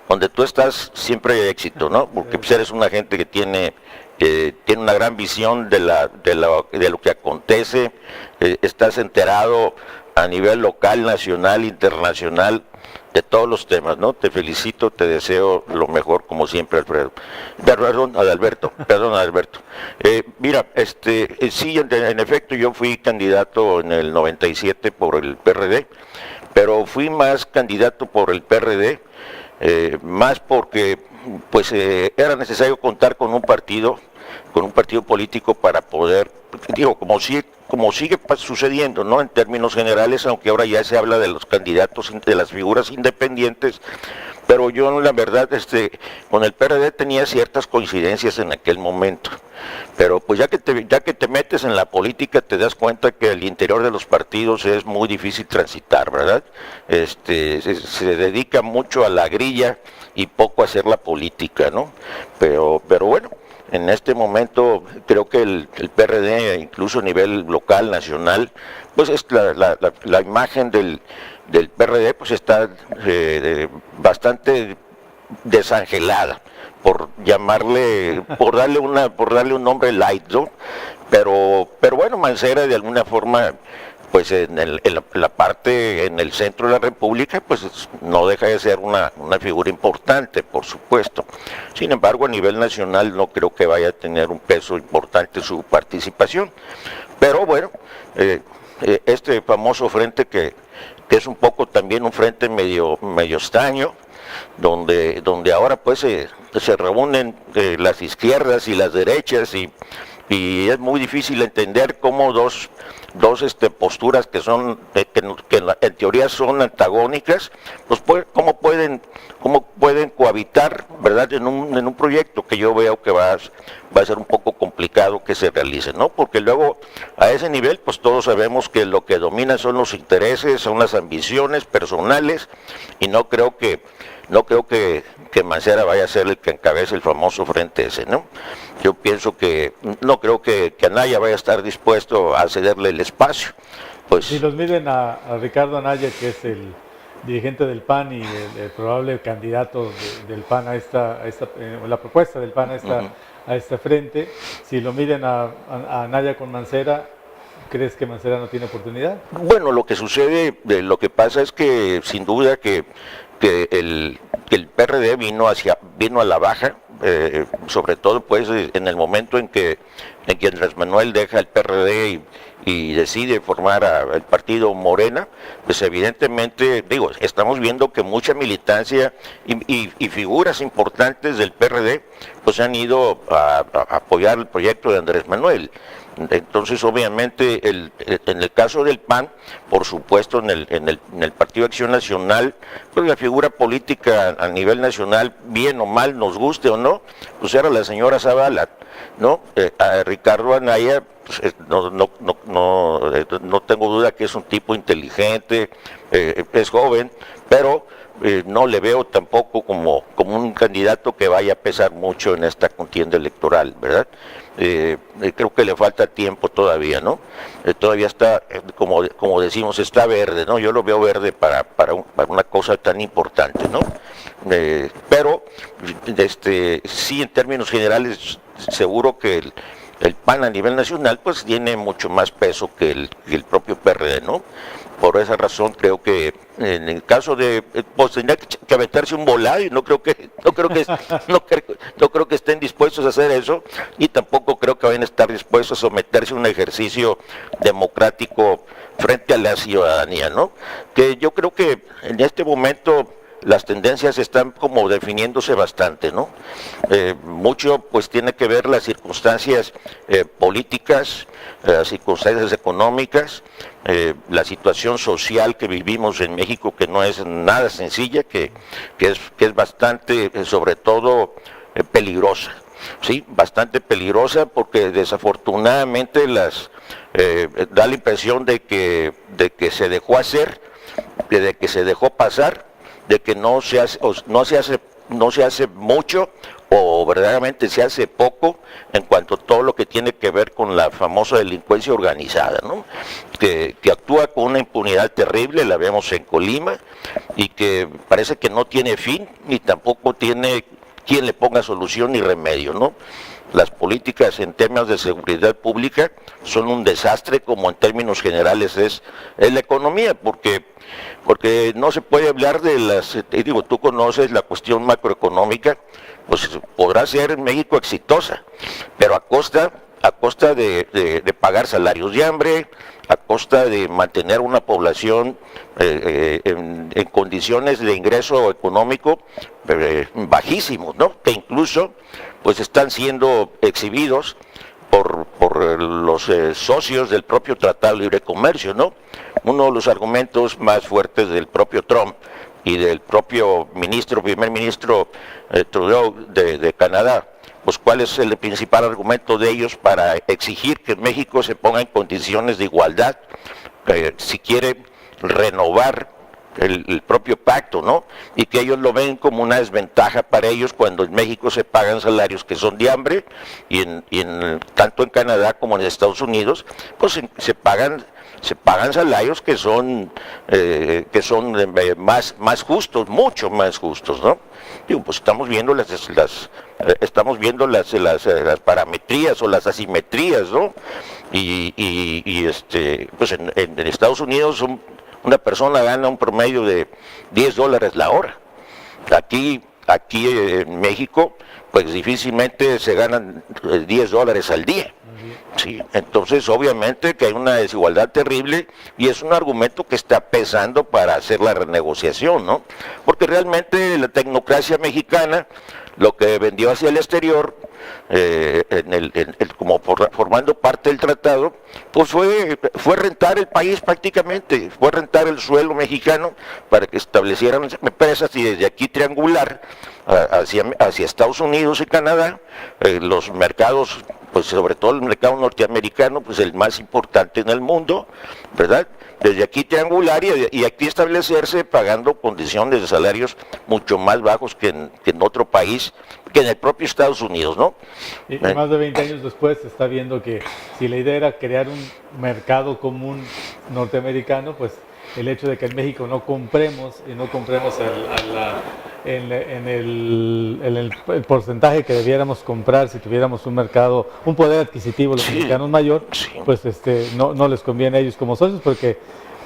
donde tú estás siempre hay éxito, ¿no? Porque pues, eres una gente que tiene una gran visión de lo que acontece, estás enterado a nivel local, nacional, internacional, de todos los temas, ¿no? Te felicito, te deseo lo mejor, como siempre, Alfredo. Perdón, Adalberto. Mira, sí, en efecto, yo fui candidato en el 97 por el PRD, pero fui más candidato por el PRD, más porque pues era necesario contar con un partido político para poder, digo, como sigue sucediendo, ¿no? En términos generales, aunque ahora ya se habla de los candidatos, de las figuras independientes, pero yo la verdad, con el PRD tenía ciertas coincidencias en aquel momento, pero pues ya que te metes en la política te das cuenta que el interior de los partidos es muy difícil transitar, ¿verdad? Se dedica mucho a la grilla y poco a hacer la política, ¿no? Pero bueno, en este momento creo que el PRD, incluso a nivel local, nacional, pues es la imagen del PRD pues está bastante desangelada, por darle un nombre light, ¿no? Pero bueno, Mancera de alguna forma, pues en la parte, en el centro de la República, pues no deja de ser una figura importante, por supuesto. Sin embargo, a nivel nacional no creo que vaya a tener un peso importante su participación. Pero bueno, este famoso frente que es un poco también un frente medio extraño, donde ahora pues se reúnen las izquierdas y las derechas y es muy difícil entender cómo dos posturas que son que en teoría son antagónicas, pues cómo pueden cohabitar, ¿verdad? En un proyecto que yo veo que va a ser un poco complicado que se realice, ¿no? Porque luego a ese nivel pues todos sabemos que lo que domina son los intereses, son las ambiciones personales, y no creo que Mancera vaya a ser el que encabece el famoso frente ese, ¿no? Yo pienso que no creo que Anaya vaya a estar dispuesto a cederle el espacio. Pues si los miden a Ricardo Anaya, que es el dirigente del PAN y el probable candidato del PAN la propuesta del PAN a este frente, si lo miden a Anaya con Mancera, ¿crees que Mancera no tiene oportunidad? Bueno, lo que pasa es que sin duda que el PRD vino a la baja, sobre todo pues en el momento en que Andrés Manuel deja el PRD y decide formar el partido Morena, pues evidentemente, estamos viendo que mucha militancia y figuras importantes del PRD pues han ido a apoyar el proyecto de Andrés Manuel. Entonces, obviamente, en el caso del PAN, por supuesto, en el Partido Acción Nacional, pues la figura política a nivel nacional, bien o mal, nos guste o no, pues era la señora Zavala, ¿no? A Ricardo Anaya, pues, no tengo duda que es un tipo inteligente, es joven, pero no le veo tampoco como un candidato que vaya a pesar mucho en esta contienda electoral, ¿verdad? Creo que le falta tiempo todavía, ¿no? Todavía está, como decimos, está verde, ¿no? Yo lo veo verde para una cosa tan importante, ¿no? Pero sí, en términos generales, seguro que el PAN a nivel nacional pues tiene mucho más peso que el propio PRD, ¿no? Por esa razón creo que en el caso de pues tendría que aventarse un volado y no creo que estén dispuestos a hacer eso, y tampoco creo que vayan a estar dispuestos a someterse a un ejercicio democrático frente a la ciudadanía, ¿no? Que yo creo que en este momento las tendencias están como definiéndose bastante, ¿no? Mucho pues tiene que ver las circunstancias políticas, las circunstancias económicas, la situación social que vivimos en México, que no es nada sencilla, que es bastante, sobre todo, peligrosa. Sí, bastante peligrosa, porque desafortunadamente da la impresión de que se dejó hacer, de que se dejó pasar, de que no se hace no se hace mucho o verdaderamente se hace poco en cuanto a todo lo que tiene que ver con la famosa delincuencia organizada, ¿no? Que actúa con una impunidad terrible, la vemos en Colima, y que parece que no tiene fin, ni tampoco tiene quien le ponga solución ni remedio, ¿no? Las políticas en términos de seguridad pública son un desastre, como en términos generales es la economía, porque no se puede hablar de las, digo, tú conoces la cuestión macroeconómica, pues podrá ser en México exitosa, pero a costa de pagar salarios de hambre, a costa de mantener una población en condiciones de ingreso económico bajísimos, ¿no? Que incluso pues están siendo exhibidos por los socios del propio Tratado de Libre Comercio, ¿no? Uno de los argumentos más fuertes del propio Trump y del propio primer ministro Trudeau de Canadá, pues cuál es el principal argumento de ellos para exigir que México se ponga en condiciones de igualdad, si quiere renovar el propio pacto, ¿no? Y que ellos lo ven como una desventaja para ellos cuando en México se pagan salarios que son de hambre y tanto en Canadá como en Estados Unidos, pues se pagan salarios que son más justos, mucho más justos, ¿no? Digo, pues estamos viendo las parametrías o las asimetrías, ¿no? Pues en Estados Unidos una persona gana un promedio de $10 la hora. Aquí en México, pues difícilmente se ganan $10 al día. Sí, entonces obviamente que hay una desigualdad terrible y es un argumento que está pesando para hacer la renegociación, ¿no? Porque realmente la tecnocracia mexicana, lo que vendió hacia el exterior, formando parte del tratado, pues fue rentar el país prácticamente, fue rentar el suelo mexicano para que establecieran empresas y desde aquí triangular hacia Estados Unidos y Canadá, los mercados, pues sobre todo el mercado norteamericano, pues el más importante en el mundo, ¿verdad? Desde aquí triangular y aquí establecerse pagando condiciones de salarios mucho más bajos que en otro país, que en el propio Estados Unidos, ¿no? Y más de 20 años después se está viendo que si la idea era crear un mercado común norteamericano, pues el hecho de que en México no compremos el porcentaje que debiéramos comprar si tuviéramos un mercado, un poder adquisitivo los mexicanos mayor, pues no les conviene a ellos como socios, porque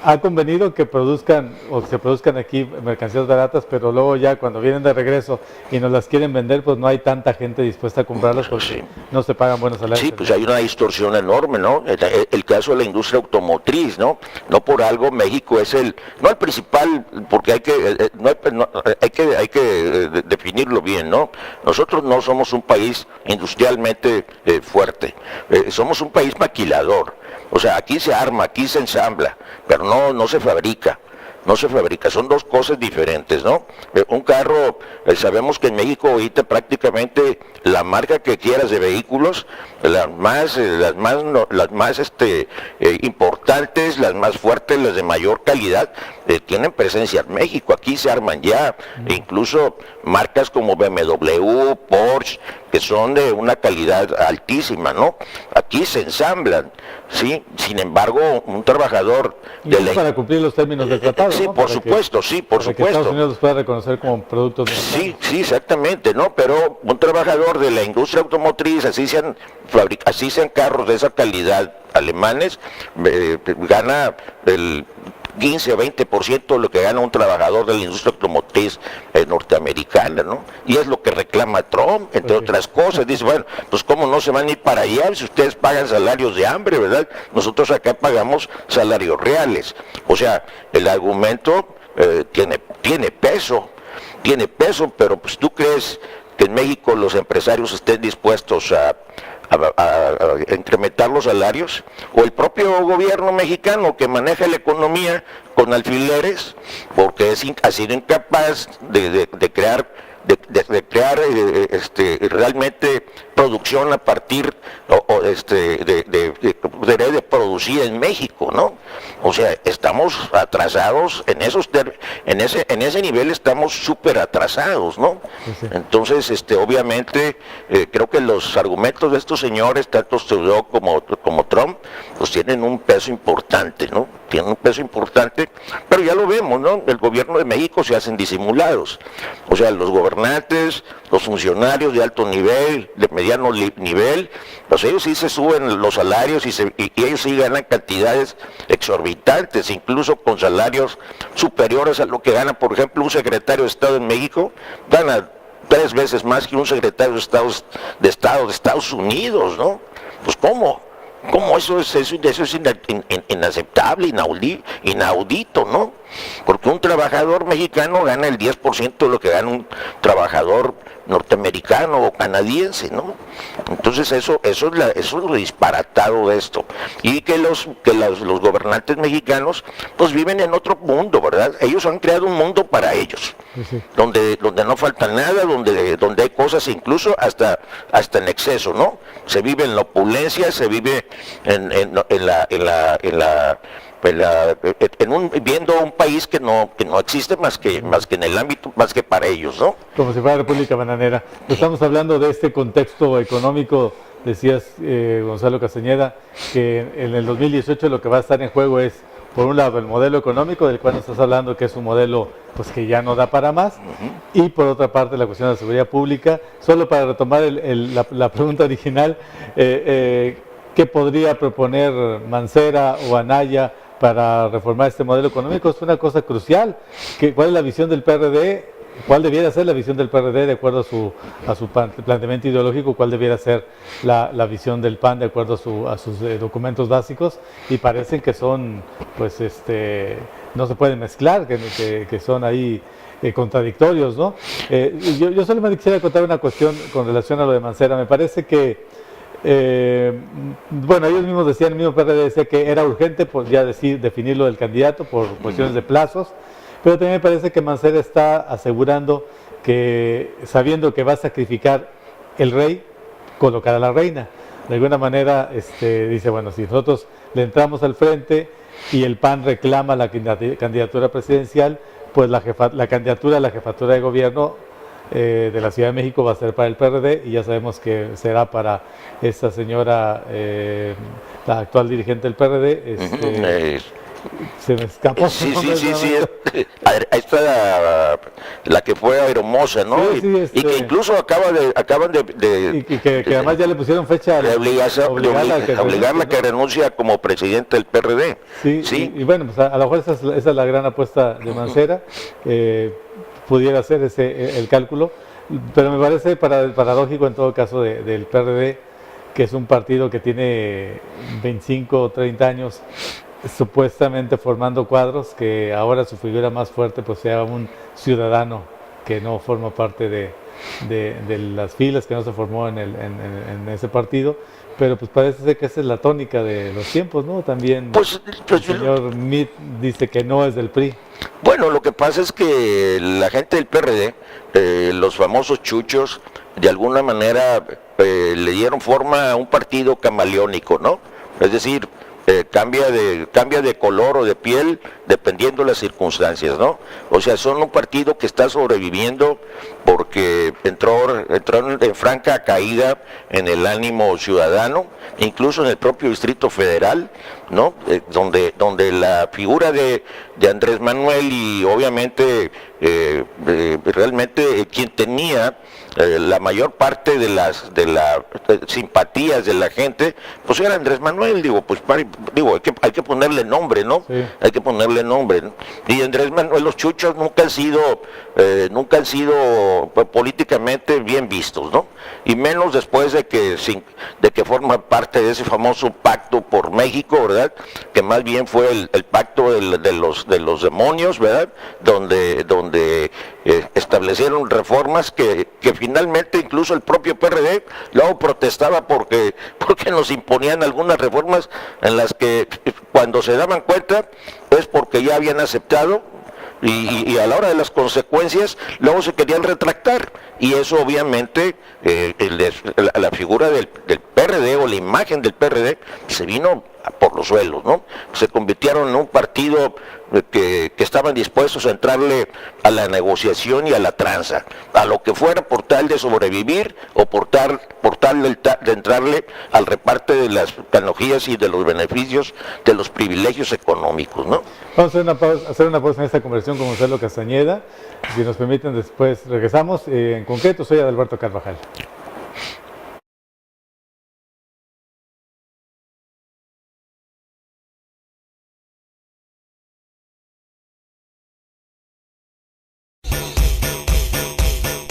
ha convenido que produzcan o que se produzcan aquí mercancías baratas, pero luego ya cuando vienen de regreso y nos las quieren vender, pues no hay tanta gente dispuesta a comprarlas porque no se pagan buenos salarios. Sí, pues hay una distorsión enorme, ¿no? El caso de la industria automotriz, ¿no? No por algo México es no el principal, porque hay que definirlo bien, ¿no? Nosotros no somos un país industrialmente fuerte, somos un país maquilador. O sea, aquí se arma, aquí se ensambla, pero no se fabrica. No se fabrica, son dos cosas diferentes, ¿no? Un carro, sabemos que en México ahorita prácticamente la marca que quieras de vehículos, las más importantes, las más fuertes, las de mayor calidad, tienen presencia en México. Aquí se arman ya, incluso marcas como BMW, Porsche, que son de una calidad altísima, ¿no? Aquí se ensamblan, ¿sí? Sin embargo, un trabajador para cumplir los términos del tratado, sí, ¿no? por supuesto. Que Estados Unidos los pueda reconocer como productos mexicanos. Sí, exactamente, ¿no? Pero un trabajador de la industria automotriz, así sean carros de esa calidad alemanes, gana el 15 o 20% de lo que gana un trabajador de la industria automotriz norteamericana, ¿no? Y es lo que reclama Trump, entre otras cosas. Dice, bueno, pues cómo no se van a ir para allá si ustedes pagan salarios de hambre, ¿verdad? Nosotros acá pagamos salarios reales. O sea, el argumento tiene peso, pero pues tú crees que en México los empresarios estén dispuestos a incrementar los salarios, o el propio gobierno mexicano que maneja la economía con alfileres, porque ha sido incapaz de crear realmente producción a partir de producir en México, ¿no? O sea, estamos atrasados en ese nivel, estamos súper atrasados, ¿no? Sí. Entonces, obviamente, creo que los argumentos de estos señores, tanto Trudeau como Trump, pues tienen un peso importante, ¿no? Tienen un peso importante, pero ya lo vemos, ¿no? El gobierno de México se hacen disimulados, o sea, los gobernantes, los funcionarios de alto nivel, de mediano nivel, pues ellos sí se suben los salarios y ellos sí ganan cantidades exorbitantes, incluso con salarios superiores a lo que gana, por ejemplo, un secretario de Estado en México, gana 3 veces más que un secretario de Estado de Estados Unidos, ¿no? Pues ¿cómo eso es inaceptable, inaudito, ¿no? Porque un trabajador mexicano gana el 10% de lo que gana un trabajador norteamericano o canadiense, ¿no? Entonces eso es lo disparatado de esto. Y que los gobernantes mexicanos pues viven en otro mundo, ¿verdad? Ellos han creado un mundo para ellos, sí. donde no falta nada, donde hay cosas incluso hasta en exceso, ¿no? Se vive en la opulencia, se vive viendo un país que no existe más que en el ámbito, más que para ellos, ¿no? Como si fuera República Bananera. Estamos hablando de este contexto económico, decías, Gonzalo Castañeda, que en el 2018 lo que va a estar en juego es, por un lado, el modelo económico, del cual nos estás hablando, que es un modelo pues que ya no da para más, y por otra parte la cuestión de la seguridad pública. Solo para retomar la pregunta original, ¿qué podría proponer Mancera o Anaya para reformar este modelo económico? Es una cosa crucial. ¿Cuál es la visión del PRD? ¿Cuál debiera ser la visión del PRD de acuerdo a su planteamiento ideológico? ¿Cuál debiera ser la visión del PAN de acuerdo a sus documentos básicos? Y parecen que son, pues, no se pueden mezclar, que son ahí contradictorios, ¿no? Yo solamente quisiera contar una cuestión con relación a lo de Mancera. Me parece que bueno, ellos mismos decían, el mismo PRD decía que era urgente pues ya definir lo del candidato por cuestiones de plazos, pero también me parece que Mancera está asegurando que, sabiendo que va a sacrificar el rey, colocar a la reina. De alguna manera dice, bueno, si nosotros le entramos al frente y el PAN reclama la candidatura presidencial, pues la candidatura a la jefatura de gobierno de la Ciudad de México va a ser para el PRD, y ya sabemos que será para esta señora, la actual dirigente del PRD. Se me escapó. Sí. Ahí está la que fue Aeromosa, ¿no? Sí, y que incluso acaban de y que además ya le pusieron fecha de obligarla a que renuncie como presidente del PRD. Sí. Y bueno, pues a lo mejor esa es la gran apuesta de Mancera. Pudiera hacer el cálculo, pero me parece paradójico en todo caso del PRD, que es un partido que tiene 25 o 30 años supuestamente formando cuadros, que ahora su figura más fuerte pues sea un ciudadano que no forma parte de las filas, que no se formó en ese partido. Pero pues parece ser que esa es la tónica de los tiempos, ¿no? También el señor Meade dice que no es del PRI. Bueno, lo que pasa es que la gente del PRD, los famosos chuchos, de alguna manera le dieron forma a un partido camaleónico, ¿no? Es decir, cambia de color o de piel dependiendo de las circunstancias, ¿no? O sea, son un partido que está sobreviviendo porque entró en franca caída en el ánimo ciudadano, incluso en el propio Distrito Federal, ¿no? Donde la figura de Andrés Manuel y obviamente realmente quien tenía la mayor parte de las simpatías de la gente, pues era Andrés Manuel. Hay que ponerle nombre, ¿no? Sí. Hay que ponerle nombre, ¿no? Y Andrés Manuel, los chuchos nunca han sido políticamente bien vistos, ¿no? Y menos después de que forma parte de ese famoso pacto por México, ¿verdad? Que más bien fue el pacto de los demonios, ¿verdad? Donde establecieron reformas que finalmente incluso el propio PRD luego protestaba porque nos imponían algunas reformas en las que cuando se daban cuenta es porque ya habían aceptado y a la hora de las consecuencias luego se querían retractar, y eso obviamente la figura del PRD o la imagen del PRD se vino por los suelos, ¿no? Se convirtieron en un partido que estaban dispuestos a entrarle a la negociación y a la tranza, a lo que fuera, por tal de sobrevivir o por tal de entrarle al reparto de las tecnologías y de los beneficios, de los privilegios económicos, ¿no? Vamos a hacer una pausa en esta conversación con Gonzalo Castañeda. Si nos permiten, después regresamos. En concreto, soy Adalberto Carvajal.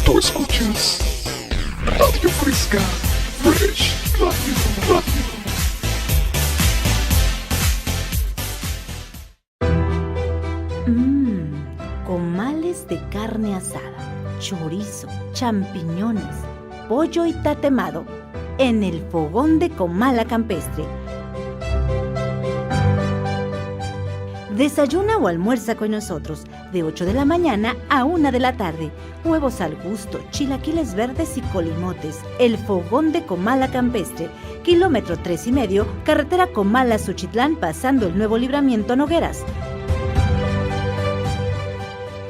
Tú escuchas Radio Fresca, Fresh Radio. Comales de carne asada, chorizo, champiñones, pollo y tatemado en el fogón de Comala Campestre. Desayuna o almuerza con nosotros de 8 de la mañana a 1 de la tarde. Huevos al gusto, chilaquiles verdes y colimotes. El fogón de Comala Campestre. Kilómetro 3,5, carretera Comala-Suchitlán, pasando el nuevo libramiento Nogueras.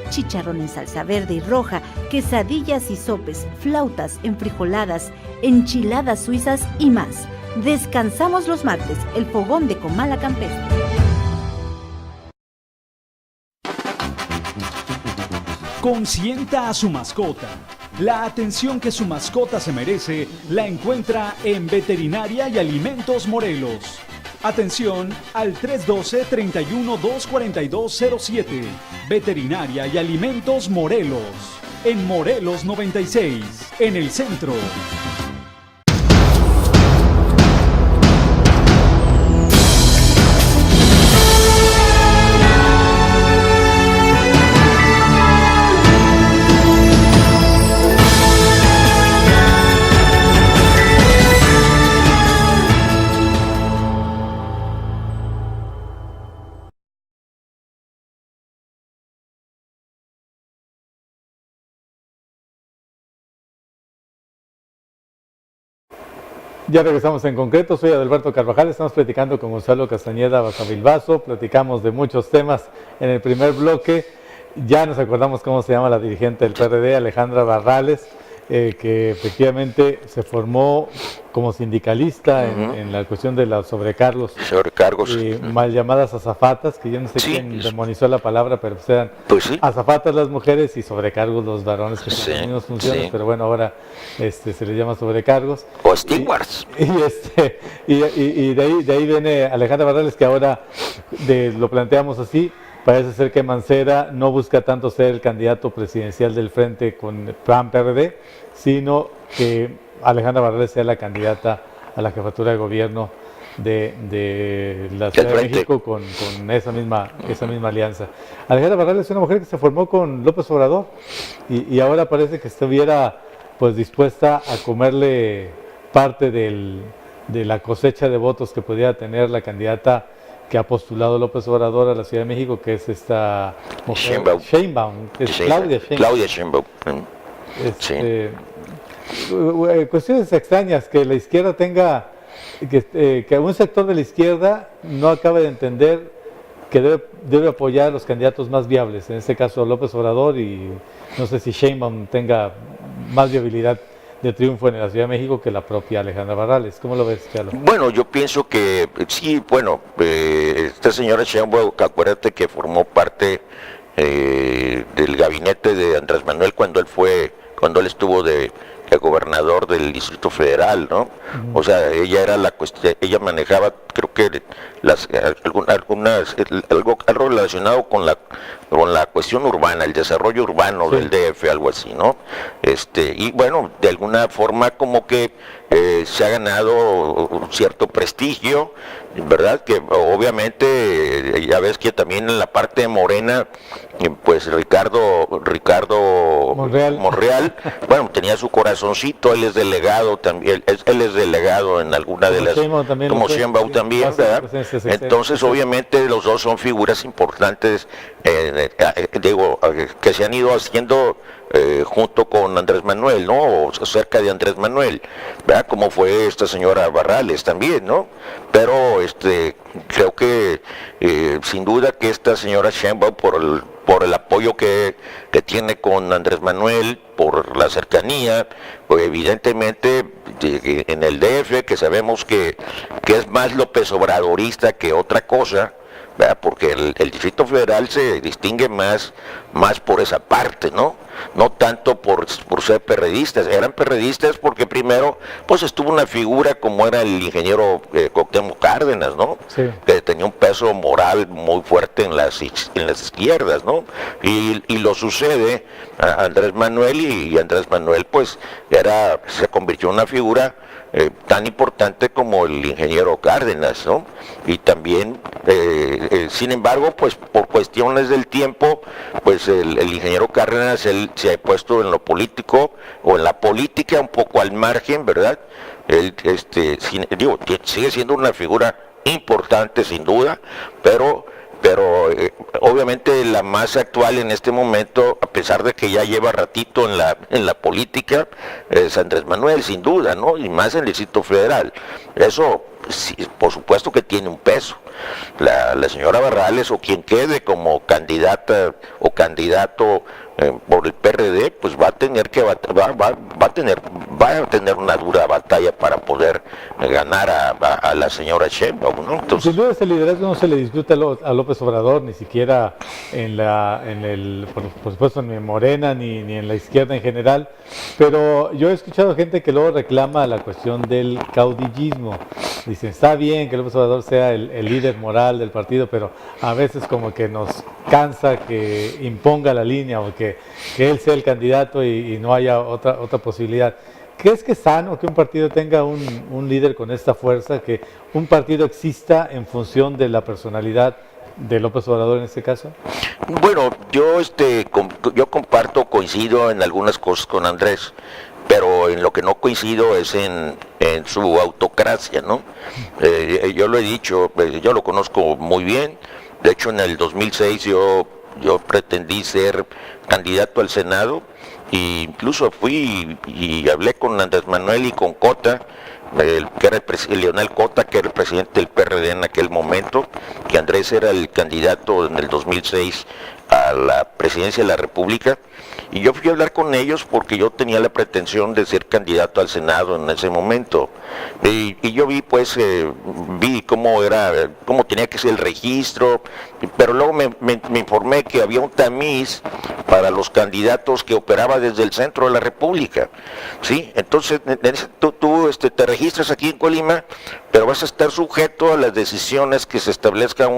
Chicharrón en salsa verde y roja, quesadillas y sopes, flautas, enfrijoladas, enchiladas suizas y más. Descansamos los martes, el fogón de Comala Campestre. Consienta a su mascota. La atención que su mascota se merece la encuentra en Veterinaria y Alimentos Morelos. Atención al 312-31-24207. Veterinaria y Alimentos Morelos. En Morelos 96, en el centro. Ya regresamos en concreto, soy Adalberto Carvajal, estamos platicando con Gonzalo Castañeda Basavilbaso, platicamos de muchos temas en el primer bloque, ya nos acordamos cómo se llama la dirigente del PRD, Alejandra Barrales, que efectivamente se formó como sindicalista en la cuestión de los sobrecargos, mal llamadas azafatas, que yo no sé quién demonizó la palabra, pero pues eran azafatas las mujeres y sobrecargos los varones, que son las mismas funciones, pero bueno, ahora se les llama sobrecargos. O stewards. Y de ahí viene Alejandra Barrales, que ahora lo planteamos así. Parece ser que Mancera no busca tanto ser el candidato presidencial del frente con PAN-PRD, sino que Alejandra Barrales sea la candidata a la jefatura de gobierno de la Ciudad de México con esa misma alianza. Alejandra Barrales es una mujer que se formó con López Obrador y ahora parece que estuviera pues dispuesta a comerle parte de la cosecha de votos que pudiera tener la candidata que ha postulado López Obrador a la Ciudad de México, que es esta mujer, Sheinbaum, que es Claudia Sheinbaum. Cuestiones extrañas, que la izquierda tenga, que un sector de la izquierda no acaba de entender que debe apoyar a los candidatos más viables, en este caso López Obrador, y no sé si Sheinbaum tenga más viabilidad de triunfo en la Ciudad de México que la propia Alejandra Barrales. ¿Cómo lo ves, Chalo? Bueno, yo pienso que sí, bueno, esta señora Sheinbaum, acuérdate que formó parte del gabinete de Andrés Manuel cuando él estuvo de gobernador del Distrito Federal, ¿no? O sea, ella era ella manejaba, creo que algo relacionado con la cuestión urbana, el desarrollo urbano del DF, algo así, ¿no? Y bueno, de alguna forma como que se ha ganado un cierto prestigio, ¿verdad? Que obviamente ya ves que también en la parte de Morena, pues Ricardo Monreal, bueno, tenía su corazoncito, él es delegado también, él es delegado en alguna de las, como Sheinbaum también, ¿verdad? Entonces obviamente los dos son figuras importantes, digo, que se han ido haciendo junto con Andrés Manuel, ¿no? O cerca de Andrés Manuel, ¿verdad? Como fue esta señora Barrales también, ¿no? Pero creo que sin duda que esta señora Sheinbaum, por el apoyo que tiene con Andrés Manuel, por la cercanía, pues evidentemente en el DF, que sabemos que es más López Obradorista que otra cosa, ¿verdad? Porque el Distrito Federal se distingue más por esa parte, ¿no? No tanto por ser perredistas. Eran perredistas porque primero pues estuvo una figura como era el ingeniero Cuauhtémoc Cárdenas, ¿no? Sí. Que tenía un peso moral muy fuerte en las izquierdas, ¿no? Y lo sucede a Andrés Manuel, y Andrés Manuel pues se convirtió en una figura tan importante como el ingeniero Cárdenas, ¿no? Y también, sin embargo, pues por cuestiones del tiempo, pues el ingeniero Cárdenas, él se ha puesto en lo político, o en la política un poco al margen, ¿verdad? Él, sigue siendo una figura importante sin duda, pero obviamente la más actual en este momento, a pesar de que ya lleva ratito en la política, es Andrés Manuel, sin duda, ¿no? Y más en el Distrito Federal. Eso, sí, por supuesto que tiene un peso. La señora Barrales, o quien quede como candidata o candidato por el PRD, pues va a tener una dura batalla para poder ganar a la señora Sheinbaum, ¿no? Entonces, sin duda ese liderazgo no se le discute a López Obrador, ni siquiera por supuesto en Morena, ni en la izquierda en general, pero yo he escuchado gente que luego reclama la cuestión del caudillismo. Dicen, está bien que López Obrador sea el líder moral del partido, pero a veces como que nos cansa que imponga la línea, o que él sea el candidato y no haya otra posibilidad. ¿Crees que es sano que un partido tenga un líder con esta fuerza, que un partido exista en función de la personalidad de López Obrador en este caso? Bueno, yo coincido en algunas cosas con Andrés, pero en lo que no coincido es en su autocracia, ¿no? Yo lo he dicho, yo lo conozco muy bien. De hecho, en el 2006 yo pretendí ser candidato al Senado, e incluso fui y hablé con Andrés Manuel y con Cota, Leonel Cota, que era el presidente del PRD en aquel momento, que Andrés era el candidato en el 2006 a la presidencia de la República, y yo fui a hablar con ellos porque yo tenía la pretensión de ser candidato al Senado en ese momento, y yo vi cómo tenía que ser el registro, pero luego me informé que había un tamiz para los candidatos que operaba desde el centro de la República, ¿sí? Entonces tú te registras aquí en Colima, pero vas a estar sujeto a las decisiones que se establezca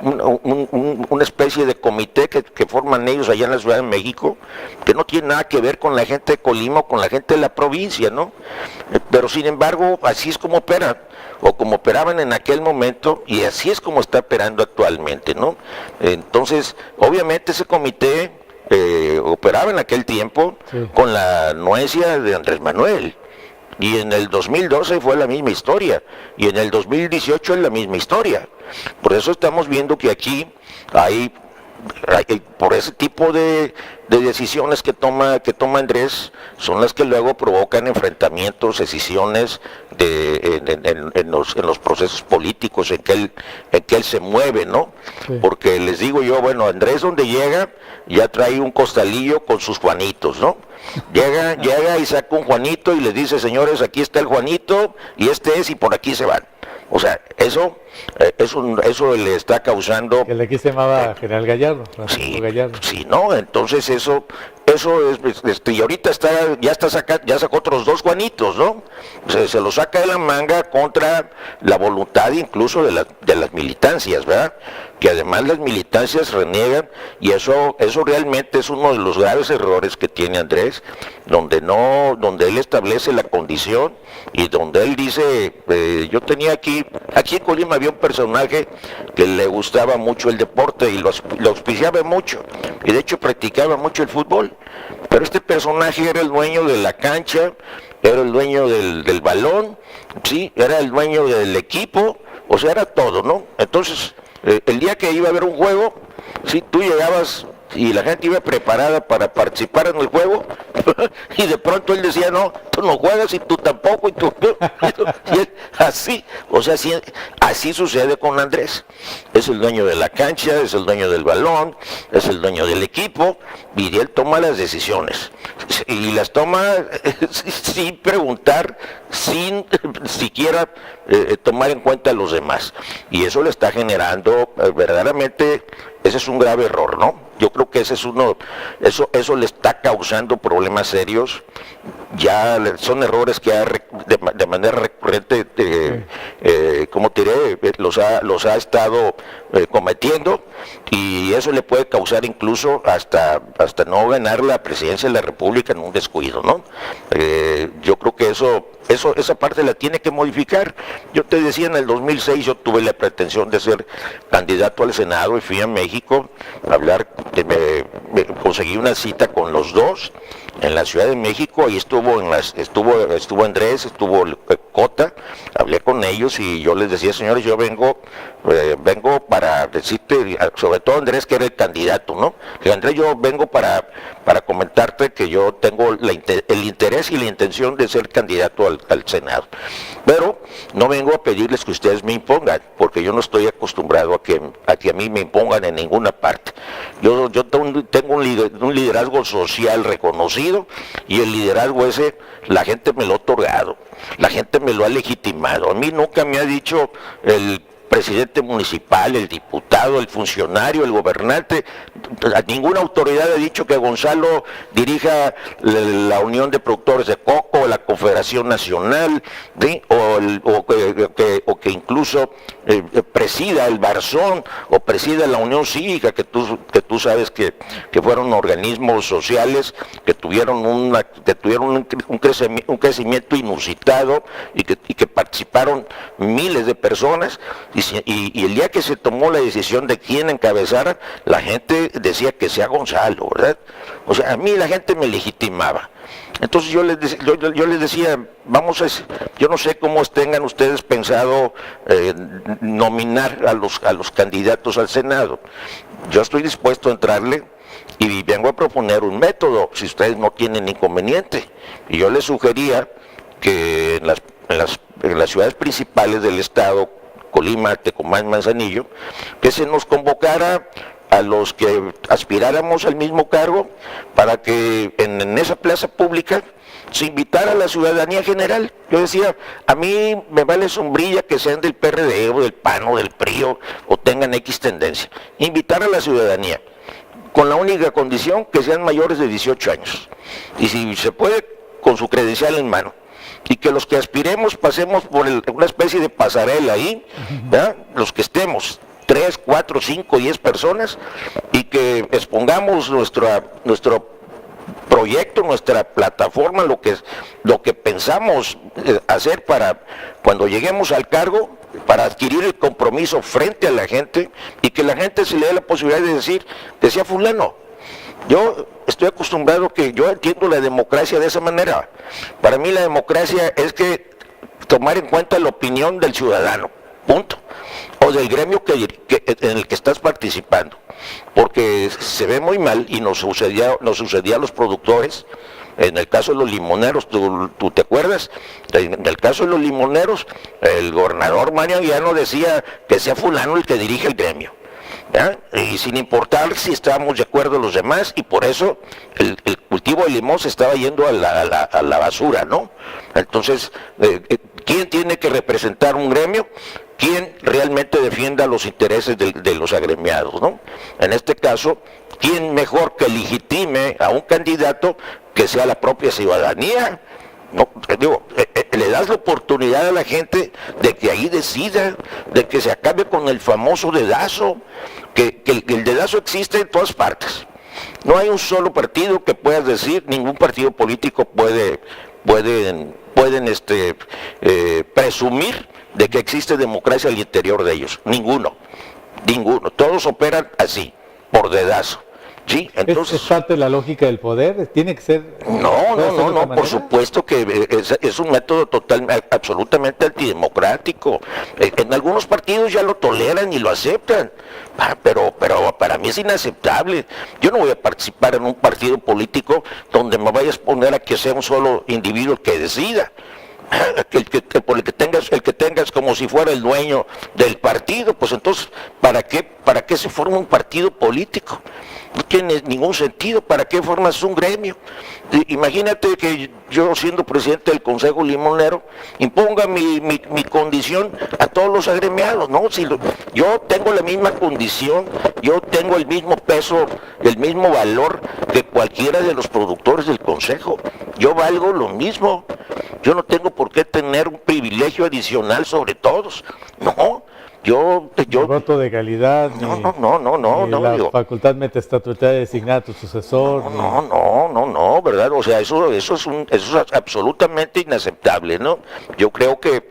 una especie de comité que forman ellos allá en la Ciudad de México, que no tiene nada que ver con la gente de Colima o con la gente de la provincia, ¿no? Pero sin embargo, así es como operan, o como operaban en aquel momento, y así es como está operando actualmente, ¿no? Entonces, obviamente ese comité operaba en aquel tiempo, sí, con la anuencia de Andrés Manuel. Y en el 2012 fue la misma historia, y en el 2018 es la misma historia. Por eso estamos viendo que aquí hay por ese tipo de decisiones que toma Andrés, son las que luego provocan enfrentamientos, decisiones en los procesos políticos en que él se mueve, ¿no? Sí. Porque les digo yo, bueno, Andrés donde llega ya trae un costalillo con sus Juanitos, ¿no? Llega y saca un Juanito y les dice, señores, aquí está el Juanito y y por aquí se van. O sea, eso eso le está causando... Que aquí se llamaba General Gallardo, Francisco Sí, Gallardo. sí, no, entonces eso es, y ahorita ya sacó otros 2 Juanitos, ¿no? Se lo saca de la manga contra la voluntad incluso de las militancias, ¿verdad? Que además las militancias reniegan, y eso realmente es uno de los graves errores que tiene Andrés, donde él establece la condición y donde él dice, yo tenía aquí en Colima había un personaje que le gustaba mucho el deporte y lo auspiciaba mucho, y de hecho practicaba mucho el fútbol, pero este personaje era el dueño de la cancha, era el dueño del balón, sí, era el dueño del equipo, o sea, era todo, ¿no? Entonces, el día que iba a haber un juego, si tú llegabas y la gente iba preparada para participar en el juego, y de pronto él decía, no, tú no juegas y tú tampoco, y él, así, o sea, así sucede con Andrés. Es el dueño de la cancha, es el dueño del balón, es el dueño del equipo, y él toma las decisiones, y las toma sin preguntar, sin siquiera tomar en cuenta a los demás, y eso le está generando verdaderamente, ese es un grave error, ¿no? Yo creo que ese es eso le está causando problemas serios, ya son errores que de manera recurrente, como te diré, los ha estado cometiendo, y eso le puede causar incluso hasta no ganar la presidencia de la República en un descuido, ¿no? Yo creo que esa parte la tiene que modificar. Yo te decía, en el 2006 yo tuve la pretensión de ser candidato al Senado y fui a México a hablar, me conseguí una cita con los dos en la Ciudad de México, y estuvo Andrés, estuvo Cota, hablé con ellos y yo les decía, señores, yo vengo para decirte, sobre todo Andrés, que era el candidato, ¿no? Que Andrés, yo vengo para comentarte que yo tengo el interés y la intención de ser candidato al Senado, pero no vengo a pedirles que ustedes me impongan, porque yo no estoy acostumbrado a que a mí me impongan en ninguna parte. Yo tengo un liderazgo social reconocido, y el liderazgo ese la gente me lo ha otorgado, la gente me lo ha legitimado. A mí nunca me ha dicho el presidente municipal, el diputado, el funcionario, el gobernante, ninguna autoridad ha dicho que Gonzalo dirija la Unión de Productores de Coco, la Confederación Nacional, ¿sí? o que incluso presida el Barzón, o presida la Unión Cívica, que tú sabes que fueron organismos sociales que tuvieron un crecimiento inusitado, y que participaron miles de personas. Y el día que se tomó la decisión de quién encabezara, la gente decía que sea Gonzalo, ¿verdad? O sea, a mí la gente me legitimaba. Entonces yo les decía, yo no sé cómo tengan ustedes pensado nominar a los candidatos al Senado. Yo estoy dispuesto a entrarle y vengo a proponer un método, si ustedes no tienen inconveniente. Y yo les sugería que en las ciudades principales del estado, Colima, Tecomán, Manzanillo, que se nos convocara a los que aspiráramos al mismo cargo, para que en esa plaza pública se invitara a la ciudadanía general. Yo decía, a mí me vale sombrilla que sean del PRD o del PAN o del PRI o tengan X tendencia. Invitar a la ciudadanía, con la única condición que sean mayores de 18 años. Y si se puede, con su credencial en mano. Y que los que aspiremos pasemos por una especie de pasarela ahí, ¿verdad? Los que estemos, 3, 4, 5, 10 personas, y que expongamos nuestro proyecto, nuestra plataforma, lo que pensamos hacer para cuando lleguemos al cargo, para adquirir el compromiso frente a la gente, y que la gente se le dé la posibilidad de decía fulano. Yo estoy acostumbrado, que yo entiendo la democracia de esa manera. Para mí la democracia es que tomar en cuenta la opinión del ciudadano, punto, o del gremio en el que estás participando, porque se ve muy mal, y nos sucedía a los productores. En el caso de los limoneros, ¿tú te acuerdas? En el caso de los limoneros, el gobernador Mario Anguiano decía que sea fulano el que dirige el gremio, ¿ya? Y sin importar si estábamos de acuerdo los demás, y por eso el cultivo de limón se estaba yendo a la basura, ¿no? Entonces, ¿quién tiene que representar un gremio? quién realmente defienda los intereses de los agremiados, ¿no? En este caso, ¿quién mejor que legitime a un candidato que sea la propia ciudadanía? No, digo, le das la oportunidad a la gente de que ahí decida, de que se acabe con el famoso dedazo, que el dedazo existe en todas partes. No hay un solo partido que puedas decir, ningún partido político pueden presumir de que existe democracia al interior de ellos. Ninguno. Todos operan así, por dedazo. Sí, entonces, ¿Es parte de la lógica del poder? ¿Tiene que ser? No, por supuesto que es un método absolutamente antidemocrático. En algunos partidos ya lo toleran y lo aceptan, pero para mí es inaceptable. Yo no voy a participar en un partido político donde me vayas a poner a que sea un solo individuo el que decida. El que tengas como si fuera el dueño del partido, pues entonces, ¿para qué se forma un partido político? No tiene ningún sentido. ¿Para qué formas un gremio? Imagínate que yo, siendo presidente del Consejo Limonero, imponga mi condición a todos los agremiados, ¿no? Yo tengo la misma condición, yo tengo el mismo peso, el mismo valor que cualquiera de los productores del Consejo. Yo valgo lo mismo. Yo no tengo por qué tener un privilegio adicional sobre todos. No. El voto de calidad, No, facultad metaestatutaria de designar a tu sucesor. No, ¿verdad? O sea, eso es absolutamente inaceptable, ¿no? Yo creo que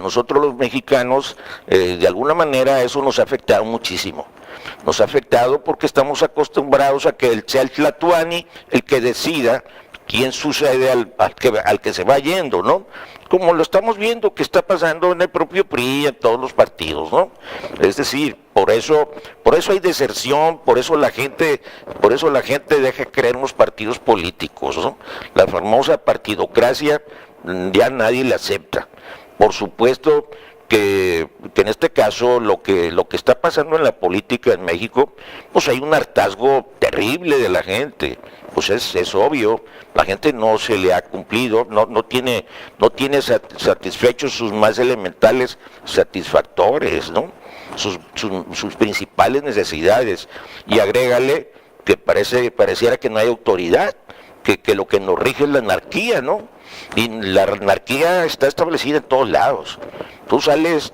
nosotros los mexicanos, de alguna manera, eso nos ha afectado muchísimo. Nos ha afectado porque estamos acostumbrados a que sea el tlatoani el que decida quién sucede al que se va yendo, ¿no? Como lo estamos viendo que está pasando en el propio PRI y en todos los partidos, ¿no? Es decir, por eso hay deserción, por eso la gente deja creer en los partidos políticos, ¿no? La famosa partidocracia ya nadie la acepta. Por supuesto que en este caso lo que está pasando en la política en México, pues hay un hartazgo terrible de la gente. Pues es obvio, la gente no se le ha cumplido, no tiene satisfechos sus más elementales satisfactores, ¿no? Sus principales necesidades. Y agrégale que pareciera que no hay autoridad, que lo que nos rige es la anarquía, ¿no? Y la anarquía está establecida en todos lados. Tú sales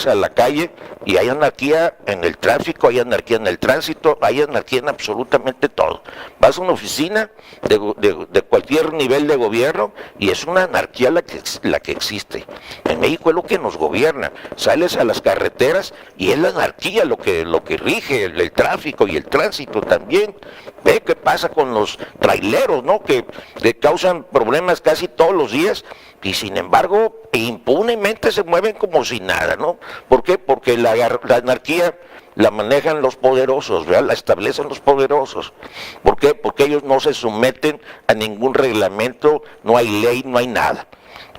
a la calle y hay anarquía en el tráfico, hay anarquía en el tránsito, hay anarquía en absolutamente todo. Vas a una oficina de cualquier nivel de gobierno y es una anarquía la que existe. En México es lo que nos gobierna. Sales a las carreteras y es la anarquía lo que rige el tráfico y el tránsito también. Ve qué pasa con los traileros, ¿no? Que causan problemas casi todos los días y sin embargo impunemente se mueven como si nada, ¿no? ¿Por qué? Porque la anarquía la manejan los poderosos, ¿verdad? La establecen los poderosos. ¿Por qué? Porque ellos no se someten a ningún reglamento, no hay ley, no hay nada.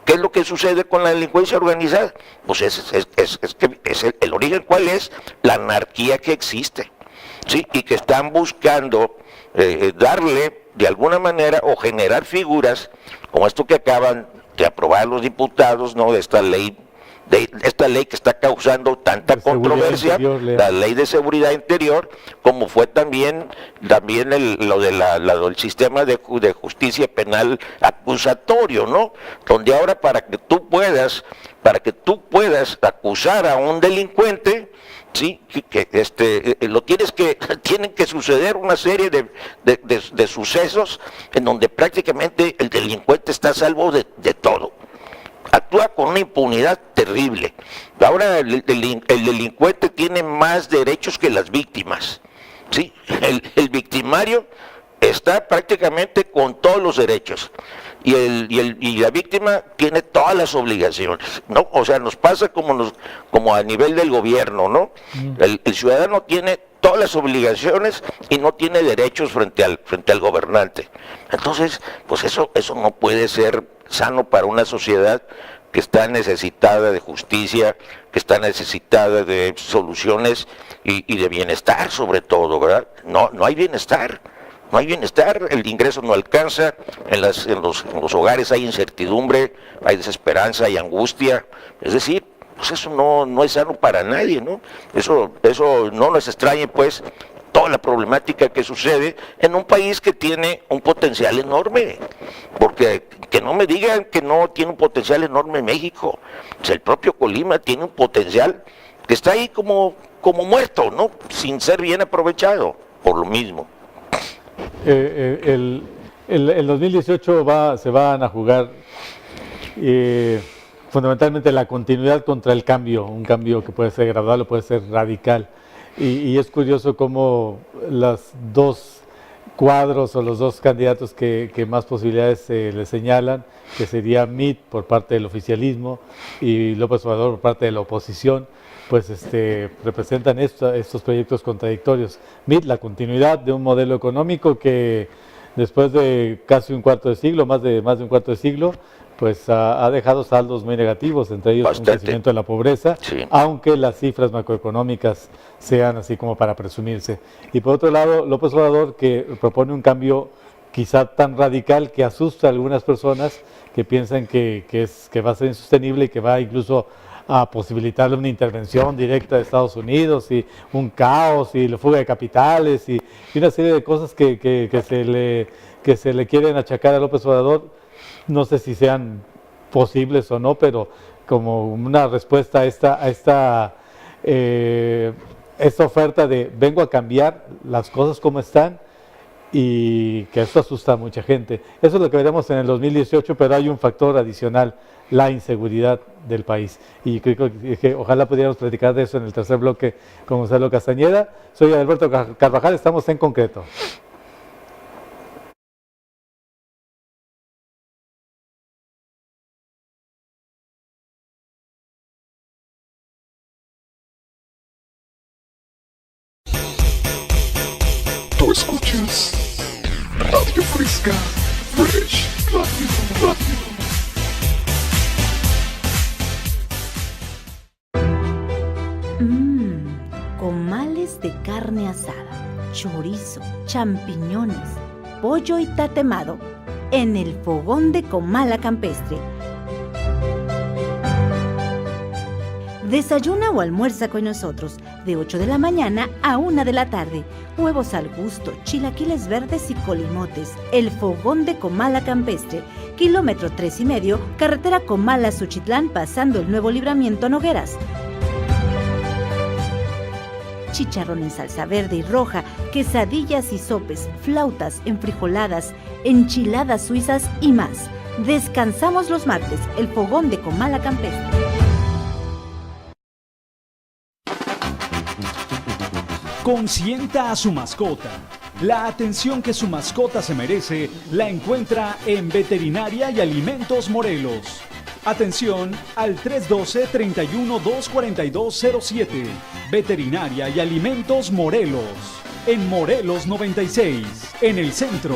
¿Qué es lo que sucede con la delincuencia organizada? Pues el origen, ¿cuál es? La anarquía que existe, ¿sí? Y que están buscando darle de alguna manera o generar figuras como esto que acaban de aprobar los diputados, ¿no? De esta ley que está causando tanta controversia, la ley de seguridad interior, como fue también lo del sistema de justicia penal acusatorio, ¿no? Donde ahora para que tú puedas acusar a un delincuente, sí, tienen que suceder una serie de sucesos en donde prácticamente el delincuente está a salvo de todo. Actúa con una impunidad terrible. Ahora el delincuente tiene más derechos que las víctimas, ¿sí? El victimario está prácticamente con todos los derechos y la víctima tiene todas las obligaciones, ¿no? O sea, nos pasa como a nivel del gobierno, ¿no? El ciudadano tiene todas las obligaciones y no tiene derechos frente al gobernante. Entonces, pues eso no puede ser sano para una sociedad que está necesitada de justicia, que está necesitada de soluciones y de bienestar sobre todo, ¿verdad? No hay bienestar. No hay bienestar, el ingreso no alcanza, en los hogares hay incertidumbre, hay desesperanza, hay angustia, es decir, pues eso no es sano para nadie, ¿no? Eso no nos extrañe, pues, toda la problemática que sucede en un país que tiene un potencial enorme, porque que no me digan que no tiene un potencial enorme México. O sea, el propio Colima tiene un potencial que está ahí como muerto, ¿no? Sin ser bien aprovechado, por lo mismo. El 2018 se van a jugar fundamentalmente la continuidad contra el cambio, un cambio que puede ser gradual o puede ser radical. Y es curioso cómo los dos cuadros o los dos candidatos que más posibilidades se le señalan, que sería Mitt por parte del oficialismo y López Obrador por parte de la oposición, pues representan estos proyectos contradictorios. Mitt, la continuidad de un modelo económico que después de casi un cuarto de siglo, más de un cuarto de siglo, pues ha dejado saldos muy negativos, entre ellos Bastante. un crecimiento de la pobreza, Sí. aunque las cifras macroeconómicas sean así como para presumirse. Y por otro lado, López Obrador, que propone un cambio quizá tan radical que asusta a algunas personas que piensan que va a ser insostenible y que va incluso a posibilitarle una intervención directa de Estados Unidos y un caos y la fuga de capitales y una serie de cosas que se le quieren achacar a López Obrador. No sé si sean posibles o no, pero como una respuesta a esta oferta de vengo a cambiar las cosas como están, y que eso asusta a mucha gente. Eso es lo que veremos en el 2018, pero hay un factor adicional, la inseguridad del país. Y creo que ojalá pudiéramos platicar de eso en el tercer bloque con Gonzalo Castañeda. Soy Alberto Carvajal, estamos en Concreto. Tú escuchas Radio Fresca, Fresh Radio. Comales de carne asada, chorizo, champiñones, pollo y tatemado en el fogón de Comala Campestre. Desayuna o almuerza con nosotros de 8 de la mañana a 1 de la tarde. Huevos al gusto, chilaquiles verdes y colimotes. El fogón de Comala Campestre. Kilómetro 3,5, carretera Comala-Suchitlán, pasando el nuevo libramiento Nogueras. Chicharrón en salsa verde y roja, quesadillas y sopes, flautas, enfrijoladas, enchiladas suizas y más. Descansamos los martes, el fogón de Comala Campestre. Consienta a su mascota. La atención que su mascota se merece la encuentra en Veterinaria y Alimentos Morelos. Atención al 312-31-24207. Veterinaria y Alimentos Morelos. En Morelos 96, en el centro.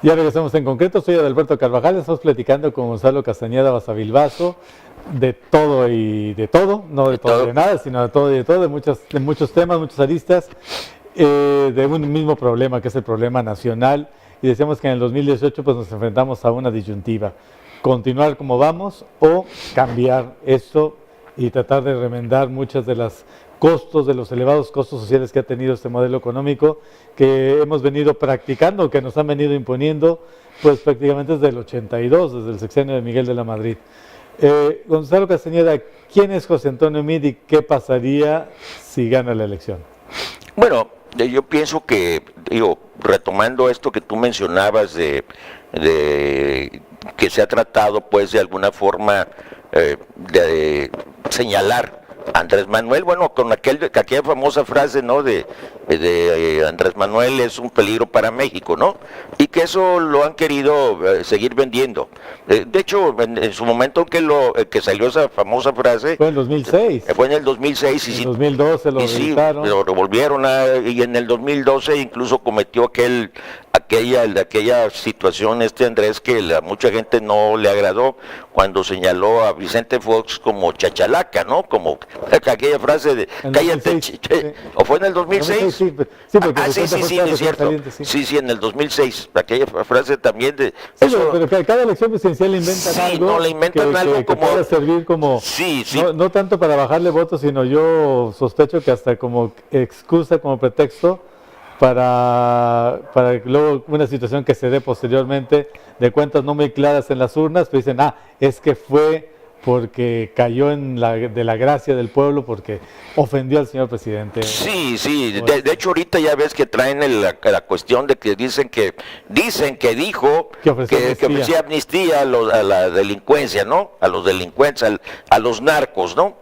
Ya regresamos en Concreto, soy Adalberto Carvajal, estamos platicando con Gonzalo Castañeda Basavilbaso de todo y de todo, no de todo y de nada, sino de todo y de todo, de muchos temas, muchas aristas, de un mismo problema que es el problema nacional, y decíamos que en el 2018 pues nos enfrentamos a una disyuntiva, continuar como vamos o cambiar esto y tratar de remendar muchas de las costos, de los elevados costos sociales que ha tenido este modelo económico que hemos venido practicando, que nos han venido imponiendo, pues prácticamente desde el 82, desde el sexenio de Miguel de la Madrid. Gonzalo Castañeda, ¿quién es José Antonio Meade y qué pasaría si gana la elección? Bueno, yo pienso que, retomando esto que tú mencionabas de que se ha tratado, pues, de alguna forma de señalar Andrés Manuel, bueno, con aquella famosa frase, ¿no? De Andrés Manuel es un peligro para México, ¿no? Y que eso lo han querido seguir vendiendo. De hecho, en su momento que salió esa famosa frase... Fue en 2006. Fue en el 2006. En 2012 lo revisaron. Sí, lo revolvieron, y en el 2012 incluso cometió aquella situación Andrés que a mucha gente no le agradó cuando señaló a Vicente Fox como chachalaca, ¿no? Como aquella frase de cállate, ¿o fue en el 2006? Sí, porque sí, es cierto. Sí, en el 2006, aquella frase también de... Sí, eso, pero cada elección presidencial inventan algo, no, le inventan algo que como... pueda servir como... Sí. No tanto para bajarle votos, sino yo sospecho que hasta como excusa, como pretexto, para luego una situación que se dé posteriormente de cuentas no muy claras en las urnas, pero dicen, es que fue porque cayó de la gracia del pueblo, porque ofendió al señor presidente. Sí, de hecho ahorita ya ves que traen la cuestión de que dicen que dijo que ofrecía amnistía a la delincuencia, ¿no? A los delincuentes, a los narcos, ¿no?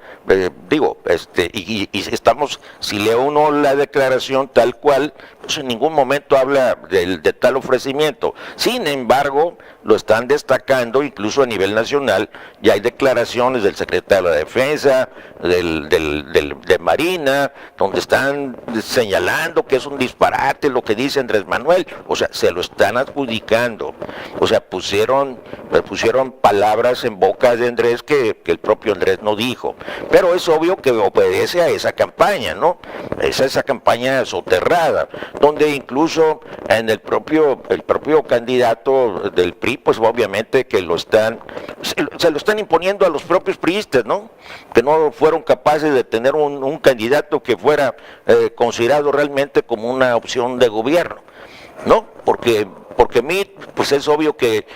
Y estamos, si lee uno la declaración tal cual, pues en ningún momento habla de tal ofrecimiento. Sin embargo, lo están destacando, incluso a nivel nacional, ya hay declaraciones del secretario de Defensa, de Marina, donde están señalando que es un disparate lo que dice Andrés Manuel, o sea, se lo están adjudicando, o sea, pusieron palabras en boca de Andrés que el propio Andrés no dijo, pero es obvio que obedece a esa campaña, ¿no? Esa campaña soterrada, donde incluso en el propio candidato del PRI, pues obviamente que se lo están imponiendo a los propios priistas, ¿no? Que no fueron capaces de tener un candidato que fuera considerado realmente como una opción de gobierno, ¿no? Porque a mí, pues es obvio que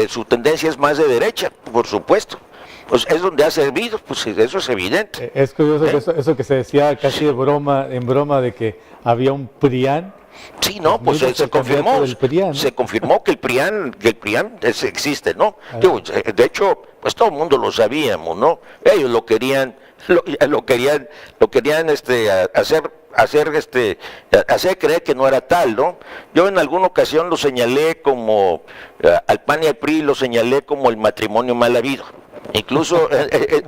su tendencia es más de derecha, por supuesto. Pues es donde ha servido, pues eso es evidente. Es curioso eso que se decía casi en broma de que había un PRIAN. Sí, no, pues se confirmó que el PRIAN existe, ¿no? De hecho, pues todo el mundo lo sabíamos, ¿no? Ellos lo querían hacer creer que no era tal, ¿no? Yo en alguna ocasión lo señalé como, al PAN y al PRI lo señalé como el matrimonio mal habido. Incluso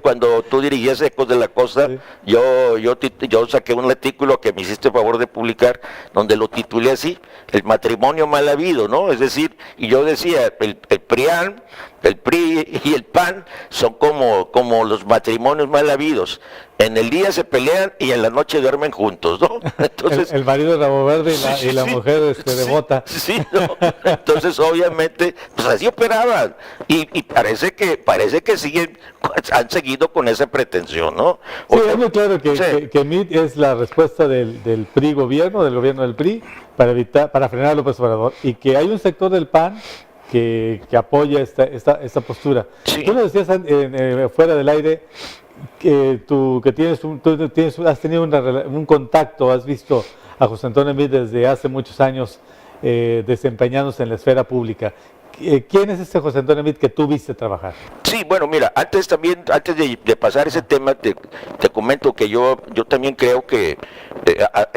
cuando tú dirigías Ecos de la Costa, sí. yo saqué un artículo que me hiciste favor de publicar, donde lo titulé así, el matrimonio mal habido, ¿no? Es decir, y yo decía, el PRIAN, el PRI y el PAN son como los matrimonios mal habidos. En el día se pelean y en la noche duermen juntos, ¿no? Entonces, el marido de Rabo Verde y la mujer de Bota. Sí, no. Entonces obviamente, pues así operaban. Y parece que han seguido con esa pretensión, ¿no? Es muy claro que MIT es la respuesta del PRI gobierno, del gobierno del PRI, para frenar a López Obrador. Y que hay un sector del PAN que apoya esta postura. Sí. Tú nos decías fuera del aire que tú has tenido un contacto, has visto a José Antonio Meade desde hace muchos años desempeñándose en la esfera pública. ¿Quién es este José Antonio Meade que tú viste trabajar? Sí, bueno, mira, antes de pasar ese tema, te comento que yo también creo que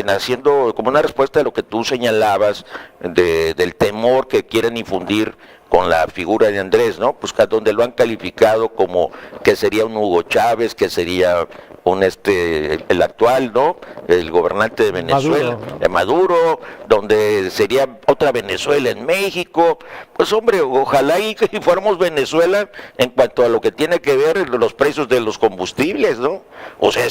haciendo como una respuesta a lo que tú señalabas del temor que quieren infundir con la figura de Andrés, ¿no? Pues donde lo han calificado como que sería un Hugo Chávez, que sería el actual, ¿no? El gobernante de Venezuela, Maduro, donde sería otra Venezuela en México. Pues hombre, ojalá y fuéramos Venezuela en cuanto a lo que tiene que ver los precios de los combustibles, ¿no? O sea,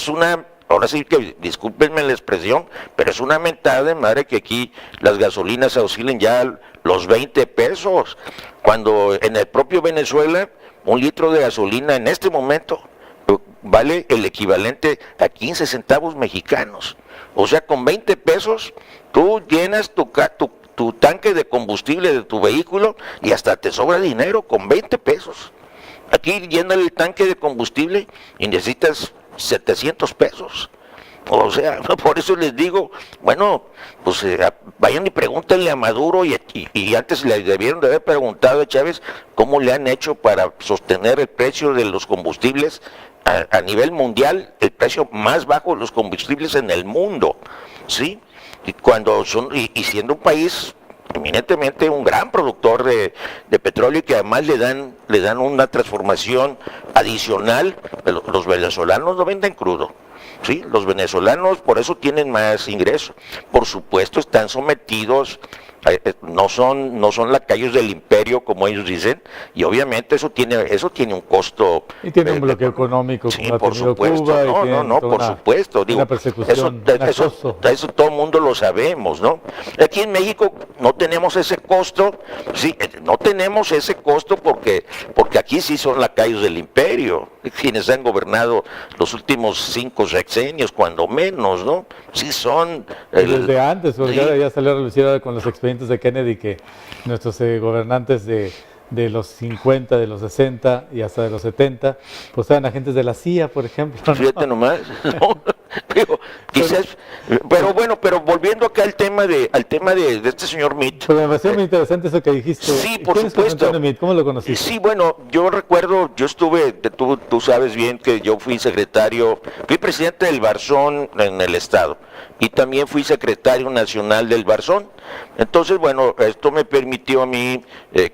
ahora sí que, discúlpenme la expresión, pero es una mentada de madre que aquí las gasolinas oscilen ya los 20 pesos, cuando en el propio Venezuela un litro de gasolina en este momento vale el equivalente a 15 centavos mexicanos. O sea, con 20 pesos tú llenas tu tanque de combustible de tu vehículo y hasta te sobra dinero con 20 pesos. Aquí llena el tanque de combustible y necesitas 700 pesos. O sea, por eso les digo, bueno, pues vayan y pregúntenle a Maduro y antes le debieron de haber preguntado a Chávez cómo le han hecho para sostener el precio de los combustibles a nivel mundial el precio más bajo de los combustibles en el mundo, ¿sí? Y siendo un país eminentemente un gran productor de petróleo, y que además le dan una transformación adicional. Los venezolanos no venden crudo, ¿sí? Los venezolanos por eso tienen más ingresos. Por supuesto están sometidos, no son lacayos del imperio como ellos dicen, y obviamente eso tiene un costo. Y tiene un bloqueo económico, sí, como ha por tenido supuesto. Cuba, Por supuesto. Digo, una persecución, eso todo el mundo lo sabemos, ¿no? Aquí en México no tenemos ese costo, sí, no tenemos ese costo porque aquí sí son lacayos del imperio, quienes han gobernado los últimos 5 sexenios, cuando menos, ¿no? Sí son... Desde antes, porque sí. ahora ya salió a relucir ahora con los expedientes de Kennedy, que nuestros gobernantes de los 50, de los 60 y hasta de los 70, pues eran agentes de la CIA, por ejemplo, ¿no? Fíjate nomás, ¿no? Quizás, pero volviendo acá al tema de este señor Meade. Pero me pareció muy interesante eso que dijiste. Sí, por ¿Quién es supuesto. Antonio Meade? ¿Cómo lo conociste? Sí, bueno, yo recuerdo, tú sabes bien que yo fui presidente del Barzón en el estado, y también fui secretario nacional del Barzón. Entonces, bueno, esto me permitió a mí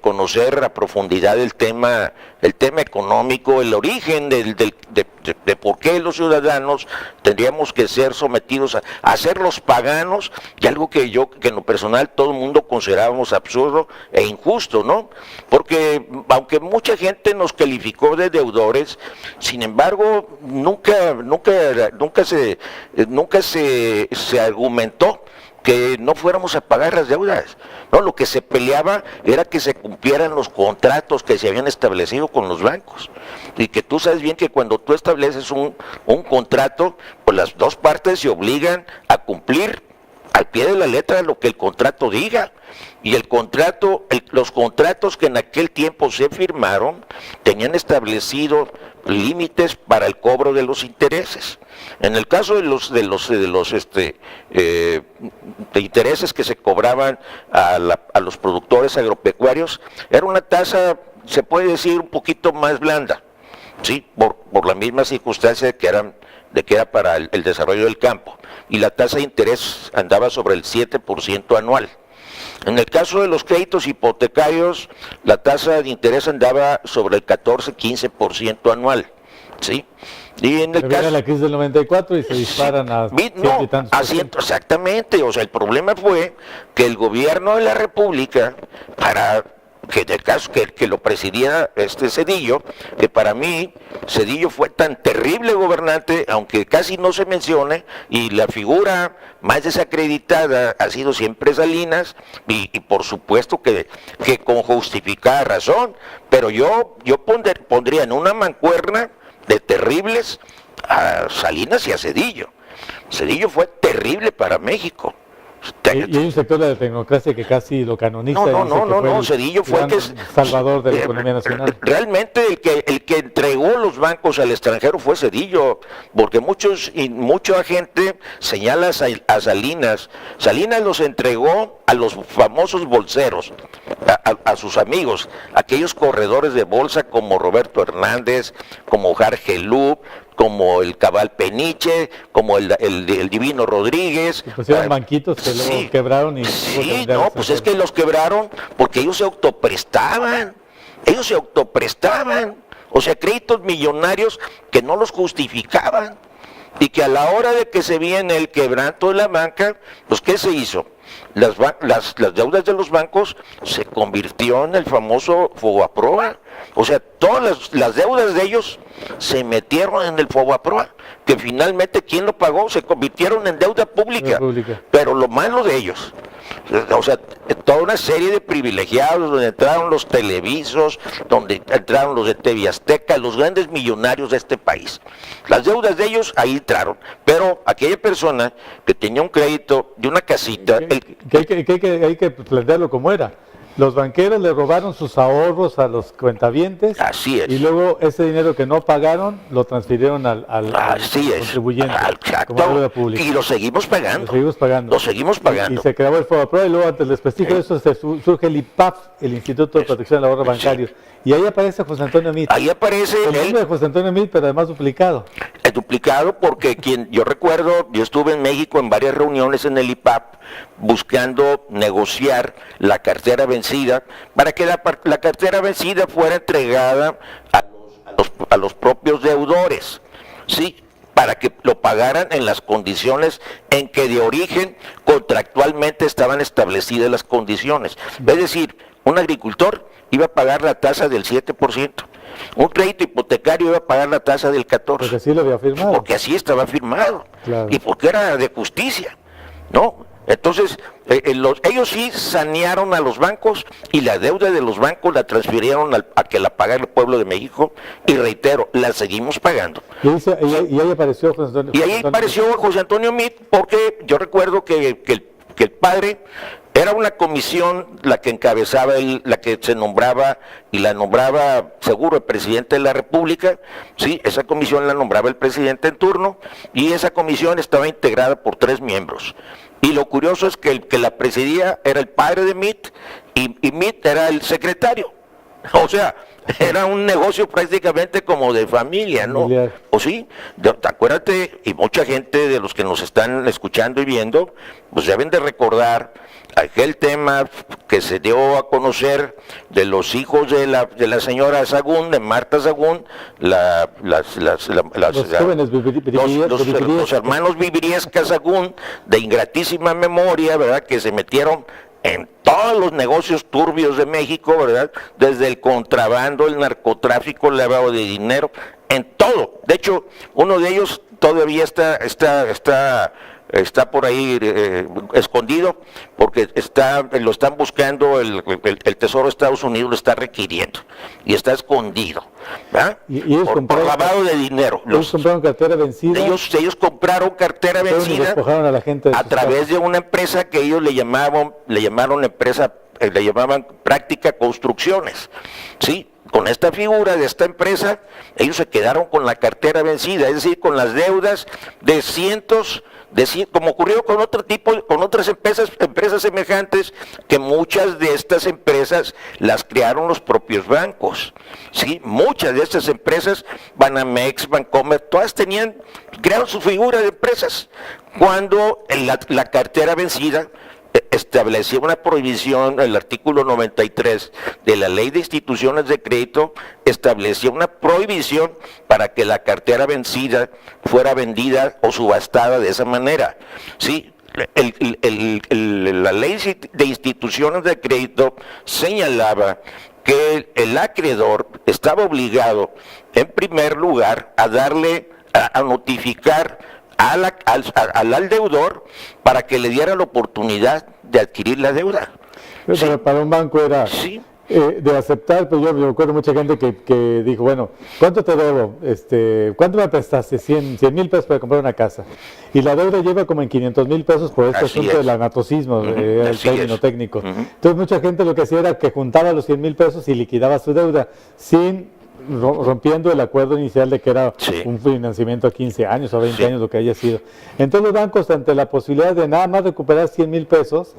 conocer a profundidad el tema económico, el origen de por qué los ciudadanos tendríamos que ser sometidos a ser los paganos, y algo que en lo personal todo el mundo considerábamos absurdo e injusto, ¿no? Porque aunque mucha gente nos calificó de deudores, sin embargo, nunca se argumentó que no fuéramos a pagar las deudas, ¿no? Lo que se peleaba era que se cumplieran los contratos que se habían establecido con los bancos, y que tú sabes bien que cuando tú estableces un contrato, pues las dos partes se obligan a cumplir al pie de la letra lo que el contrato diga, y los contratos que en aquel tiempo se firmaron tenían establecido límites para el cobro de los intereses. En el caso de los intereses que se cobraban a los productores agropecuarios, era una tasa, se puede decir, un poquito más blanda, sí, por la misma circunstancia de que era para el desarrollo del campo, y la tasa de interés andaba sobre el 7% anual. En el caso de los créditos hipotecarios, la tasa de interés andaba sobre el 14-15% anual, ¿sí? Y en el caso de la crisis del 94 y se disparan a ciento y tantos por ciento. Exactamente. O sea, el problema fue que el gobierno de la República, que lo presidía Zedillo, que para mí Zedillo fue tan terrible gobernante, aunque casi no se mencione, y la figura más desacreditada ha sido siempre Salinas, y por supuesto que con justificada razón, pero yo pondría en una mancuerna de terribles a Salinas y a Zedillo. Zedillo fue terrible para México. Y hay un sector de la tecnocracia que casi lo canoniza. No, Zedillo fue el que es salvador de la economía nacional. Realmente el que entregó los bancos al extranjero fue Zedillo, porque mucha gente señala a Salinas. Salinas los entregó a los famosos bolseros, a sus amigos, aquellos corredores de bolsa como Roberto Hernández, como Jorge Lup, como el Cabal Peniche, como el Divino Rodríguez. Y pusieron banquitos que luego quebraron y... Sí, no, pues es que los quebraron porque ellos se autoprestaban. O sea, créditos millonarios que no los justificaban. Y que a la hora de que se viene el quebranto de la banca, pues ¿qué se hizo? Las deudas de los bancos se convirtió en el famoso Fobaproa. O sea, todas las deudas de ellos se metieron en el Fobaproa, que finalmente, ¿quién lo pagó? Se convirtieron en deuda pública. Pero lo malo de ellos, o sea, toda una serie de privilegiados, donde entraron los televisos, donde entraron los de TV Azteca, los grandes millonarios de este país. Las deudas de ellos ahí entraron, pero aquella persona que tenía un crédito de una casita... Hay que plantearlo como era. los banqueros le robaron sus ahorros a los cuentavientes. Así es. Y luego ese dinero que no pagaron lo transfirieron al Así es. contribuyente. Exacto. Como deuda pública. Y lo seguimos pagando. Lo seguimos pagando. Lo seguimos pagando. Y se creó el FOBAPROA y luego antes les platico eso surge el IPAF, el Instituto de Protección del Ahorro Bancario. Y ahí aparece José Antonio Meade. Ahí aparece El nombre de José Antonio Meade, pero además duplicado. es duplicado porque yo recuerdo, yo estuve en México en varias reuniones en el IPAP buscando negociar la cartera vencida para que la cartera vencida fuera entregada a los propios deudores, ¿sí? Para que lo pagaran en las condiciones en que de origen contractualmente estaban establecidas las condiciones. Es decir, un agricultor iba a pagar la tasa del 7%, un crédito hipotecario iba a pagar la tasa del 14%. Porque así lo había firmado. Porque así estaba firmado, Claro. y porque era de justicia, ¿no? Entonces, ellos sí sanearon a los bancos y la deuda de los bancos la transfirieron a que la pagara el pueblo de México, y reitero, la seguimos pagando. Y ahí apareció José Antonio. Y ahí apareció José Antonio Meade, porque yo recuerdo que el padre era una comisión la que encabezaba, la que se nombraba, y la nombraba seguro el presidente de la República, sí, esa comisión la nombraba el presidente en turno, y esa comisión estaba integrada por 3 miembros. Y lo curioso es que el que la presidía era el padre de Meade, y Meade era el secretario. O sea, era un negocio prácticamente como de familia, ¿no? Familiar. ¿O sí? Acuérdate, y mucha gente de los que nos están escuchando y viendo, pues deben de recordar aquel tema que se dio a conocer de los hijos de la señora Sagún, de Marta Sagún, Los jóvenes los hermanos Viviriesca Sagún, de ingratísima memoria, ¿verdad?, que se metieron en todos los negocios turbios de México, ¿verdad?, desde el contrabando, el narcotráfico, el lavado de dinero, en todo. De hecho, uno de ellos todavía está por ahí escondido, porque lo están buscando, el Tesoro de Estados Unidos lo está requiriendo, y está escondido, ¿verdad? Y ellos por lavado de dinero. Ellos compraron cartera vencida. Ellos compraron cartera vencida despojaron a la gente de a sus través casas. de una empresa que ellos le llamaban Práctica Construcciones, ¿sí? Con esta figura de esta empresa, ellos se quedaron con la cartera vencida, es decir, con las deudas de cientos, como ocurrió con otras empresas semejantes, que muchas de estas empresas las crearon los propios bancos, ¿sí? Muchas de estas empresas, Banamex, Bancomer, todas crearon su figura de empresas, cuando la cartera vencida establecía una prohibición. El artículo 93 de la Ley de Instituciones de Crédito establecía una prohibición para que la cartera vencida fuera vendida o subastada de esa manera, ¿sí? La Ley de Instituciones de Crédito señalaba que el acreedor estaba obligado, en primer lugar, a notificar al deudor para que le diera la oportunidad de adquirir la deuda. Pero Sí. para un banco era Sí. de aceptar, pues yo me acuerdo mucha gente que dijo, bueno, ¿cuánto te debo? ¿Cuánto me prestaste? 100,000 pesos para comprar una casa. Y la deuda lleva como en 500,000 pesos por este Así asunto es. del anatocismo, el Así término es. técnico. Entonces mucha gente lo que hacía era que juntaba los 100,000 pesos y liquidaba su deuda, rompiendo el acuerdo inicial de que era Sí. un financiamiento a 15 años o 20 Sí. años, lo que haya sido. Entonces los bancos, ante la posibilidad de nada más recuperar 100,000 pesos,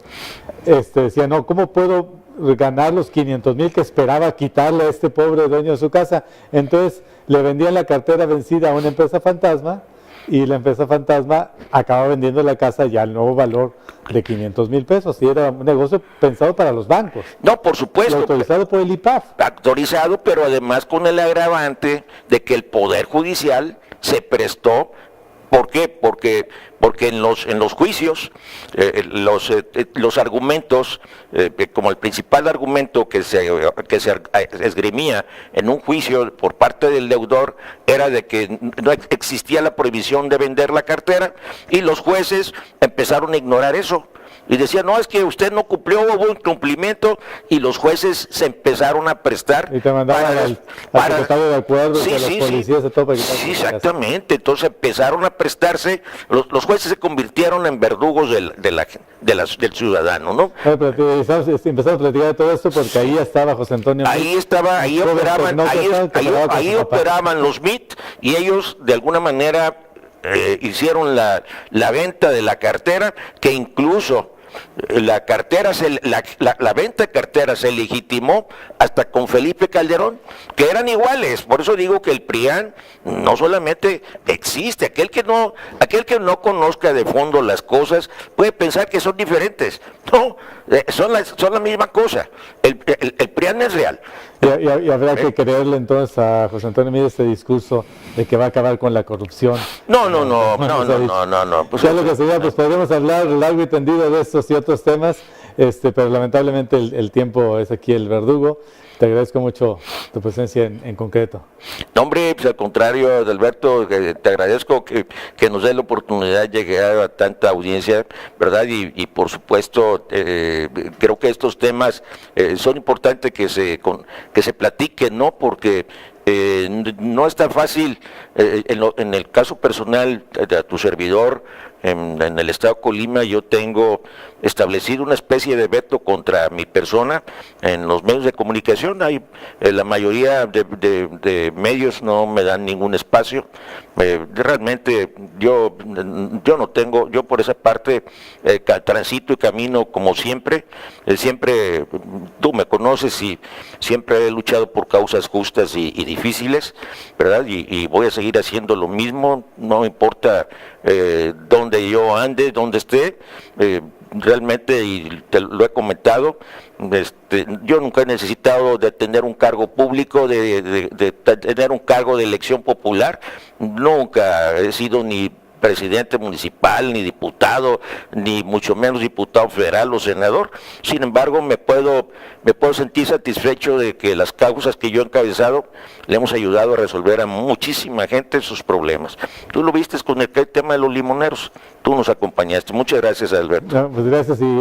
decían, no, ¿cómo puedo ganar los 500,000 que esperaba quitarle a este pobre dueño de su casa? Entonces le vendían la cartera vencida a una empresa fantasma, y la empresa fantasma acaba vendiendo la casa ya al nuevo valor de 500,000 pesos, y era un negocio pensado para los bancos, No, por y supuesto. autorizado por el IPAF. Autorizado, pero además con el agravante de que el Poder Judicial se prestó. ¿Por qué? Porque en los juicios, los argumentos, como el principal argumento que se esgrimía en un juicio por parte del deudor, era de que no existía la prohibición de vender la cartera, y los jueces empezaron a ignorar eso. Y decía, no, es que usted no cumplió, hubo incumplimiento, y los jueces se empezaron a prestar. Y te mandaban al secretario de acuerdo, sí, que sí, los policías de todo para quitar sí, sus casas. exactamente. Entonces empezaron a prestarse, los jueces se convirtieron en verdugos del ciudadano, ¿no? Pero empezamos a platicar de todo esto porque ahí estaba José Antonio. Ahí operaban los MIT, y ellos de alguna manera hicieron la venta de la cartera, que incluso la venta de cartera se legitimó hasta con Felipe Calderón, que eran iguales. Por eso digo que el PRIAN no solamente existe, aquel que no conozca de fondo las cosas puede pensar que son diferentes. No, son la misma cosa. El PRIAN es real. Y habrá que creerle entonces a José Antonio Mide este discurso de que va a acabar con la corrupción. No. Pues ya lo que sería, pues podremos hablar largo y tendido de estos y otros temas, pero lamentablemente el tiempo es aquí el verdugo. Te agradezco mucho tu presencia en concreto. No, hombre, pues al contrario, Adalberto, te agradezco que nos dé la oportunidad de llegar a tanta audiencia, ¿verdad? Y por supuesto, creo que estos temas son importantes que se platiquen, ¿no? Porque no es tan fácil, en el caso personal de tu servidor, en el estado de Colima, yo tengo establecido una especie de veto contra mi persona en los medios de comunicación. La mayoría de medios no me dan ningún espacio. Realmente yo no tengo, yo por esa parte transito y camino como siempre. Siempre, tú me conoces, y siempre he luchado por causas justas y difíciles, ¿verdad? Y voy a seguir haciendo lo mismo, no importa dónde yo ande, dónde esté. Realmente, y te lo he comentado, yo nunca he necesitado de tener un cargo público, de tener un cargo de elección popular. Nunca he sido ni presidente municipal, ni diputado, ni mucho menos diputado federal o senador. Sin embargo, me puedo sentir satisfecho de que las causas que yo he encabezado le hemos ayudado a resolver a muchísima gente sus problemas. Tú lo viste con el tema de los limoneros, tú nos acompañaste. Muchas gracias, Alberto. No, pues gracias, y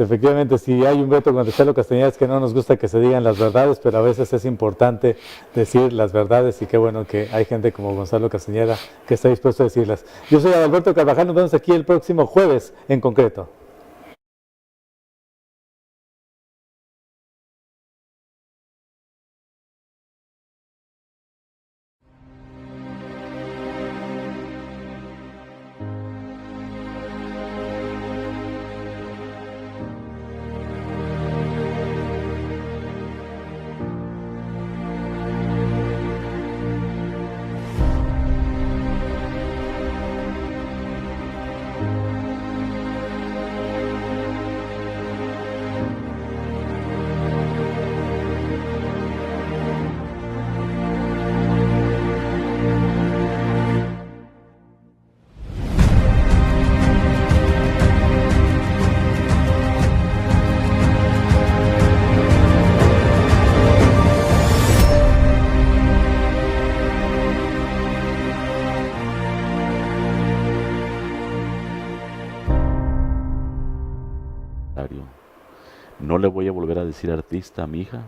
efectivamente, si hay un veto con Gonzalo Castañeda, es que no nos gusta que se digan las verdades, pero a veces es importante decir las verdades, y qué bueno que hay gente como Gonzalo Castañeda que está dispuesto a decirlas. Yo soy Alberto Carvajal, nos vemos aquí el próximo jueves en concreto. No le voy a volver a decir artista a mi hija,